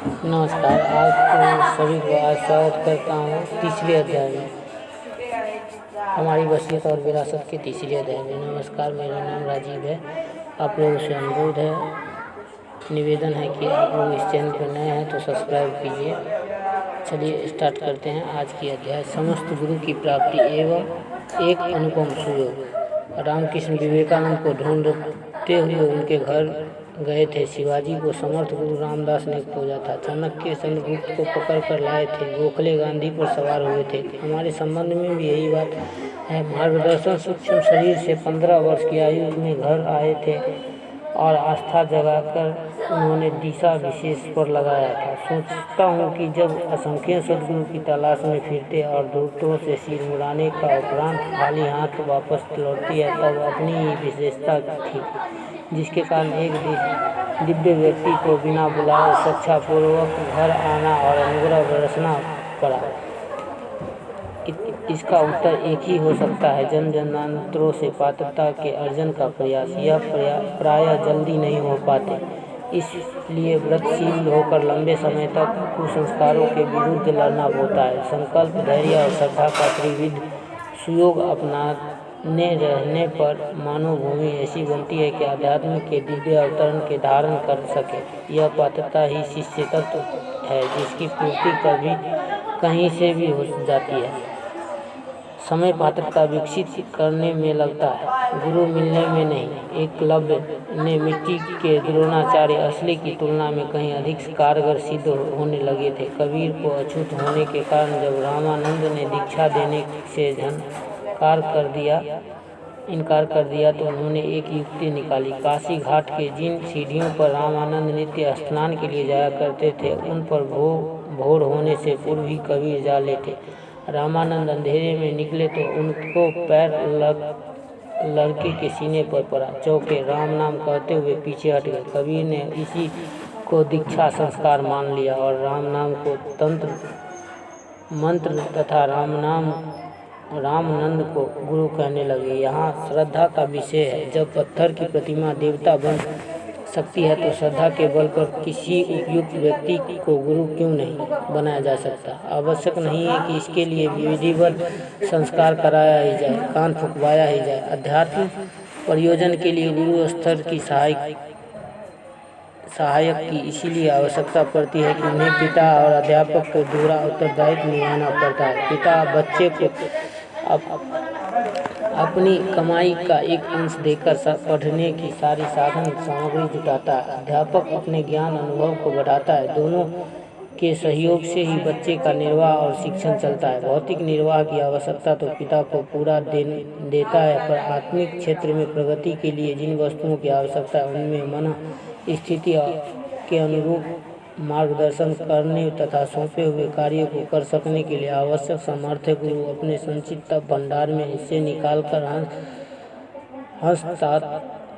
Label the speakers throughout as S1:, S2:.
S1: नमस्कार। आप सभी को आज स्वागत करता हूँ तीसरे अध्याय में, हमारी वसीयत और विरासत के तीसरे अध्याय में। नमस्कार, मेरा नाम राजीव है। आप लोगों से अनुरोध है, निवेदन है कि आप लोग इस चैनल पर नए हैं तो सब्सक्राइब कीजिए। चलिए स्टार्ट करते हैं आज की अध्याय। समस्त गुरु की प्राप्ति एवं एक अनुपम सुयोग। रामकृष्ण विवेकानंद को ढूंढते हुए उनके घर गए थे। शिवाजी को समर्थ गुरु रामदास ने खोजा था। चाणक्य चंद्रगुप्त को पकड़ कर लाए थे। गोखले गांधी पर सवार हुए थे। हमारे संबंध में भी यही बात है। मार्गदर्शन सूक्ष्म शरीर से 15 वर्ष की आयु में घर आए थे और आस्था जगाकर उन्होंने दिशा विशेष पर लगाया था। सोचता हूँ कि जब असंख्य सदगुरु की तलाश में फिरते और दूतों से सिर मुड़ाने का उपरांत खाली हाथ वापस लौटती है, तब अपनी ही विशेषता थी जिसके कारण एक दिव्य व्यक्ति को बिना बुलाए स्वेच्छापूर्वक घर आना और अनुग्रह बरसना पड़ा। इसका उत्तर एक ही हो सकता है, जन्म जन्मांतरों से पात्रता के अर्जन का प्रयास। यह प्रायः जल्दी नहीं हो पाते, इसलिए व्रतशील होकर लंबे समय तक कुसंस्कारों के विरुद्ध लड़ना होता है। संकल्प, धैर्य और श्रद्धा का त्रिविध सुयोग अपनाने रहने पर मानव भूमि ऐसी बनती है कि आध्यात्म के दिव्य अवतरण के धारण कर सके। यह पात्रता ही शिष्य तत्व है, जिसकी पूर्ति कभी कहीं से भी हो जाती है। समय पात्रता विकसित करने में लगता है, गुरु मिलने में नहीं। एकलव्य ने मिट्टी के द्रोणाचार्य असली की तुलना में कहीं अधिक कारगर सिद्ध होने लगे थे। कबीर को अछूत होने के कारण जब रामानंद ने दीक्षा देने से इनकार कर दिया तो उन्होंने एक युक्ति निकाली। काशी घाट के जिन सीढ़ियों पर रामानंद नित्य स्नान के लिए जाया करते थे, उन पर भोर होने से पूर्व ही कबीर जा लेते। रामानंद अंधेरे में निकले तो उनको पैर लड़के के सीने पर पड़ा। चौके राम नाम कहते हुए पीछे हट गए। कबीर ने इसी को दीक्षा संस्कार मान लिया और राम नाम को तंत्र मंत्र तथा रामनंद को गुरु कहने लगे। यहाँ श्रद्धा का विषय है। जब पत्थर की प्रतिमा देवता बन सकती है तो श्रद्धा के बल पर किसी उपयुक्त व्यक्ति को गुरु क्यों नहीं बनाया जा सकता। आवश्यक नहीं है कि इसके लिए विधिवत संस्कार कराया ही जाए, कान फुकवाया ही जाए। अध्यात्म प्रयोजन के लिए गुरु स्तर की सहायक की इसीलिए आवश्यकता पड़ती है कि उन्हें पिता और अध्यापक को दोहरा उत्तरदायित्व निभाना पड़ता है। पिता बच्चे को अपनी कमाई का एक अंश देकर पढ़ने की सारी साधन सामग्री जुटाता है। अध्यापक अपने ज्ञान अनुभव को बढ़ाता है। दोनों के सहयोग से ही बच्चे का निर्वाह और शिक्षण चलता है। भौतिक निर्वाह की आवश्यकता तो पिता को पूरा देता है, पर आत्मिक क्षेत्र में प्रगति के लिए जिन वस्तुओं की आवश्यकता है, उनमें मन स्थिति के अनुरूप मार्गदर्शन करने तथा सौंपे हुए कार्य को कर सकने के लिए आवश्यक सामर्थ्य गुरु अपने संचित भंडार में हिस्से निकालकर हस्तांतरित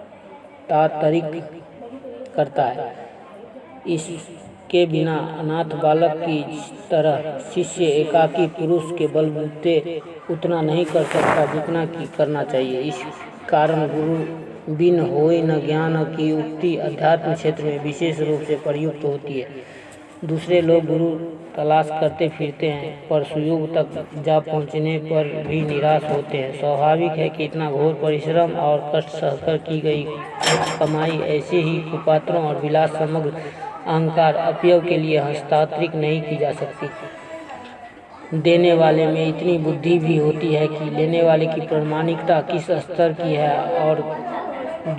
S1: करता है। इसके बिना अनाथ बालक की तरह शिष्य एकाकी पुरुष के बलबूते उतना नहीं कर सकता जितना कि करना चाहिए। इस कारण गुरु बिन होए न ज्ञान की उक्ति अध्यात्म क्षेत्र में विशेष रूप से प्रयुक्त होती है। दूसरे लोग गुरु तलाश करते फिरते हैं, पर सुयोग तक जा पहुंचने पर भी निराश होते हैं। स्वाभाविक है कि इतना घोर परिश्रम और कष्ट सहकर की गई कमाई ऐसे ही कुपात्रों और विलास समग्र अहंकार अपयोग के लिए हस्तांतरित नहीं की जा सकती। देने वाले में इतनी बुद्धि भी होती है कि लेने वाले की प्रामाणिकता किस स्तर की है और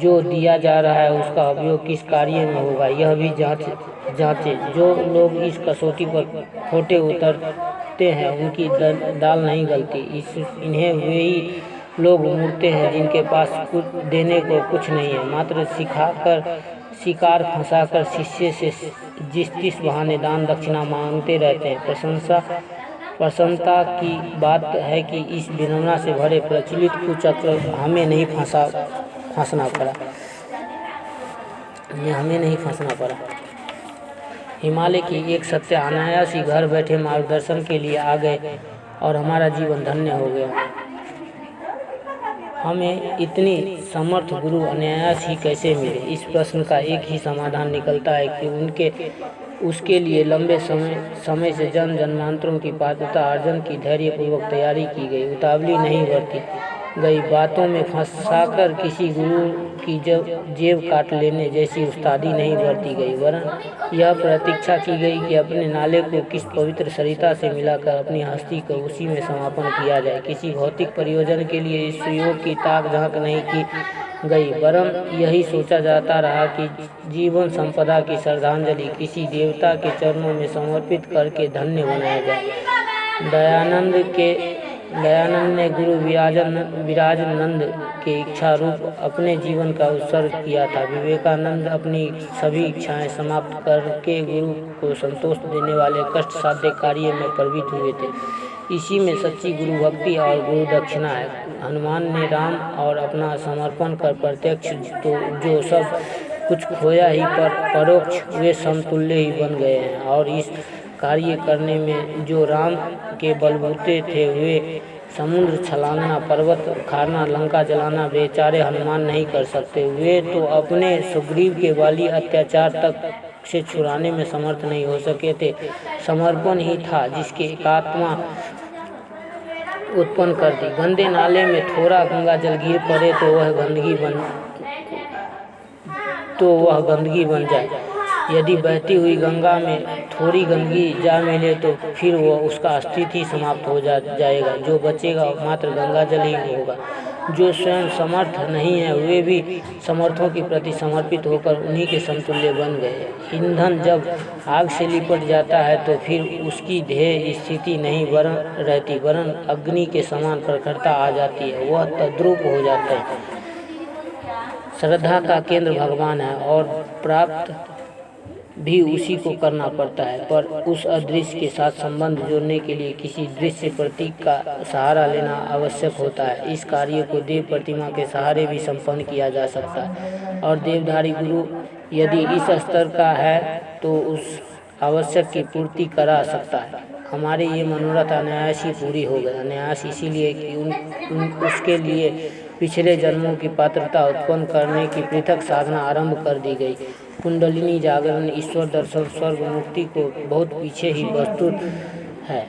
S1: जो दिया जा रहा है उसका उपयोग किस कार्य में होगा, यह भी जांचे। जो लोग इस कसौटी पर खोटे उतरते हैं, उनकी दाल नहीं गलती। इन्हें वे ही लोग मूर्ते हैं जिनके पास कुछ देने को कुछ नहीं है, मात्र शिकार फंसाकर शिष्य से जिस बहाने दान दक्षिणा मांगते रहते हैं। प्रसन्नता की बात है कि इस विडंबना से भरे प्रचलित कुचक्र हमें नहीं फंसना पड़ा। हिमालय की एक सत्य अनायास ही घर बैठे मार्गदर्शन के लिए आ गए और हमारा जीवन धन्य हो गया। हमें इतनी समर्थ गुरु अनायास ही कैसे मिले? इस प्रश्न का एक ही समाधान निकलता है कि उसके लिए लंबे समय से जन्मांतरों की पात्रता अर्जन की धैर्यपूर्वक तैयारी की गई, उतावली नहीं बरती गई, बातों में फंसाकर किसी गुरु की जेब काट लेने जैसी उस्तादी नहीं बरती गई, वरन यह प्रतीक्षा की गई कि अपने नाले को किस पवित्र सरिता से मिलाकर अपनी हस्ती को उसी में समापन किया जाए। किसी भौतिक प्रयोजन के लिए इस सुयोग की ताक झांक नहीं की गई, वरन यही सोचा जाता रहा कि जीवन संपदा की श्रद्धांजलि किसी देवता के चरणों में समर्पित करके धन्य बनाया जाए। दयानंद ने गुरु विराजनंद के इच्छा रूप अपने जीवन का उत्सर्ग किया था। विवेकानंद अपनी सभी इच्छाएं समाप्त करके गुरु को संतोष देने वाले कष्ट साध्य कार्य में प्रवृत्त हुए थे। इसी में सच्ची गुरु भक्ति और गुरु दक्षिणा है। हनुमान ने राम और अपना समर्पण कर प्रत्यक्ष तो जो सब कुछ खोया ही, पर परोक्ष वे समतुल्य ही बन गए हैं, और इस कार्य करने में जो राम के बलबूते थे वे समुद्र छलांगना, पर्वत उखाड़ना, लंका जलाना बेचारे हनुमान नहीं कर सकते। वे तो अपने सुग्रीव के वाली अत्याचार तक से छुड़ाने में समर्थ नहीं हो सके थे। समर्पण ही था जिसके एकात्मा उत्पन्न कर दी। गंदे नाले में थोड़ा गंगा जल गिर पड़े तो वह गंदगी बन जाए। यदि बहती हुई गंगा में थोड़ी गंदगी जा मिले तो फिर वह उसका अस्तित्व ही समाप्त हो जाएगा। जो बचेगा मात्र गंगा जल ही होगा। जो स्वयं समर्थ नहीं है वे भी समर्थों के प्रति समर्पित होकर उन्हीं के समतुल्य बन गए। ईंधन जब आग से लिपट जाता है तो फिर उसकी ध्येय स्थिति नहीं रहती, वरन अग्नि के समान प्रखरता आ जाती है। वह तद्रूप हो जाता है। श्रद्धा का केंद्र भगवान है और प्राप्त भी उसी को करना पड़ता है, पर उस अदृश्य के साथ संबंध जोड़ने के लिए किसी दृश्य प्रतीक का सहारा लेना आवश्यक होता है। इस कार्य को देव प्रतिमा के सहारे भी संपन्न किया जा सकता है, और देवधारी गुरु यदि इस स्तर का है तो उस आवश्यक की पूर्ति करा सकता है। हमारे ये मनोरथ अनायास ही पूरी हो गए। अनायास इसीलिए कि उसके लिए पिछले जन्मों की पात्रता उत्पन्न करने की पृथक साधना आरंभ कर दी गई। कुंडलिनी जागरण, ईश्वर दर्शन, स्वर्ग मुक्ति को बहुत पीछे ही प्रस्तुत है।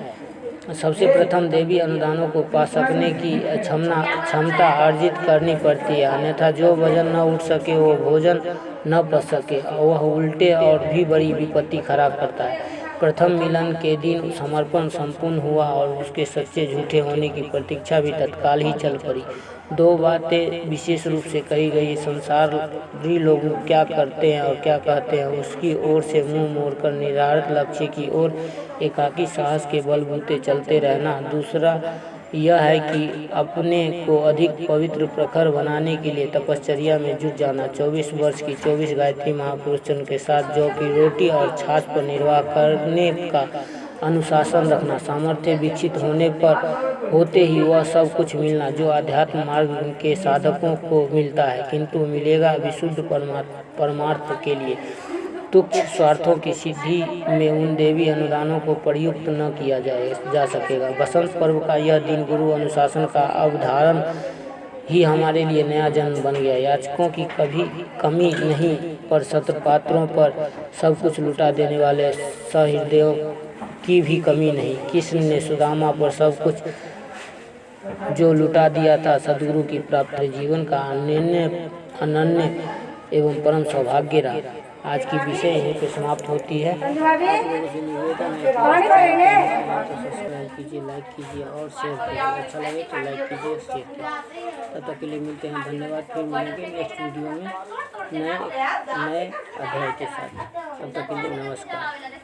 S1: सबसे प्रथम देवी अनुदानों को पा सकने की क्षमता अर्जित करनी पड़ती है, अन्यथा जो वजन न उठ सके वो भोजन न पच सके, वह उल्टे और भी बड़ी विपत्ति खड़ा करता है। प्रथम मिलन के दिन समर्पण संपूर्ण हुआ और उसके सच्चे झूठे होने की प्रतीक्षा भी तत्काल ही चल पड़ी। दो बातें विशेष रूप से कही गई। संसारी लोग क्या करते हैं और क्या कहते हैं उसकी ओर से मुंह मोड़कर निर्धारित लक्ष्य की ओर एकाकी साहस के बलबूते चलते रहना। दूसरा यह है कि अपने को अधिक पवित्र प्रखर बनाने के लिए तपश्चर्या में जुट जाना। 24 वर्ष की 24 गायत्री महापुरुषों के साथ जौ की रोटी और छाछ पर निर्वाह करने का अनुशासन रखना। सामर्थ्य विकसित होते ही वह सब कुछ मिलना जो आध्यात्म मार्ग के साधकों को मिलता है, किंतु मिलेगा विशुद्ध परमार्थ के लिए। तुच्छ स्वार्थों की सिद्धि में उन देवी अनुदानों को प्रयुक्त न किया जा सकेगा। बसंत पर्व का यह दिन गुरु अनुशासन का अवधारण ही हमारे लिए नया जन्म बन गया। याचकों की कभी कमी नहीं, पर सत्रपात्रों पर सब कुछ लुटा देने वाले सहृदयों की भी कमी नहीं। कृष्ण ने सुदामा पर सब कुछ जो लुटा दिया था। सदगुरु की प्राप्ति जीवन का अनन्य एवं परम सौभाग्य रहा। आज की विषय यहीं पे समाप्त होती है। सब्सक्राइब कीजिए, लाइक कीजिए और शेयर कीजिए। अच्छा लगे तो लाइक कीजिए, शेयर कीजिए। तब तक के लिए मिलते हैं, धन्यवाद। फिर मिलेंगे नेक्स्ट वीडियो में नए अध्याय के साथ। तब तक के लिए नमस्कार।